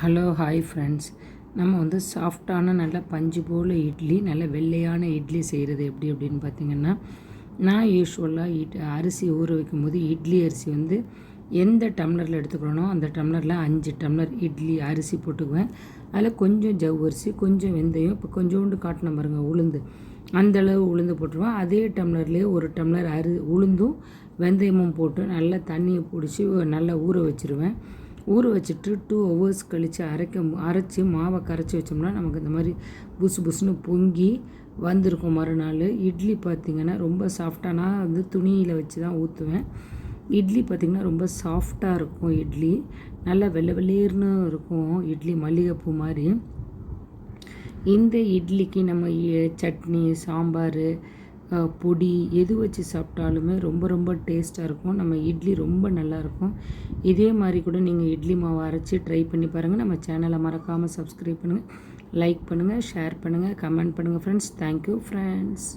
Hello hi friends. நம்ம சாஃப்டான நல்ல பஞ்சு போல் இட்லி, நல்ல வெள்ளையான இட்லி செய்கிறது எப்படி அப்படின்னு பார்த்திங்கன்னா, நான் யூஸ்வலாக அரிசி ஊற வைக்கும்போது இட்லி அரிசி எந்த டம்ளரில் எடுத்துக்கிறோனோ அந்த டம்ளரில் 5 டம்ளர் இட்லி அரிசி போட்டுக்குவேன். அதில் கொஞ்சம் ஜவ்வரிசி, கொஞ்சம் வெந்தயம், இப்போ கொஞ்சோண்டு காட்டின பாருங்கள் உளுந்து, அந்தளவு உளுந்து போட்டுருவேன். அதே டம்ளர்லேயே ஒரு டம்ளர் உளுந்தும் வெந்தயமும் போட்டு நல்லா தண்ணியை பிடிச்சி நல்லா ஊற வச்சுருவேன். ஊற வச்சுட்டு 2 ஹவர்ஸ் கழித்து அரைச்சி மாவை கரைச்சி வச்சோம்னா நமக்கு இந்த மாதிரி புசு புசுன்னு பொங்கி வந்திருக்கும். மறுநாள் இட்லி பார்த்திங்கன்னா ரொம்ப சாஃப்டாக, நான் துணியில் வச்சு தான் ஊற்றுவேன். இட்லி பார்த்திங்கன்னா ரொம்ப சாஃப்டாக இருக்கும். இட்லி நல்லா வெள்ளை வெள்ளேர்னு இருக்கும். இட்லி மல்லிகைப்பூ மாதிரி. இந்த இட்லிக்கு நம்ம சட்னி, சாம்பார், பொடி எது வச்சு சாப்பிட்டாலுமே ரொம்ப ரொம்ப டேஸ்ட்டாக இருக்கும். நம்ம இட்லி ரொம்ப நல்லாயிருக்கும். இதே மாதிரி கூட நீங்கள் இட்லி மாவு அரைச்சி ட்ரை பண்ணி பாருங்கள். நம்ம சேனலை மறக்காமல் சப்ஸ்கிரைப் பண்ணுங்கள், லைக் பண்ணுங்கள், ஷேர் பண்ணுங்கள், கமெண்ட் பண்ணுங்கள் ஃப்ரெண்ட்ஸ். Thank you friends.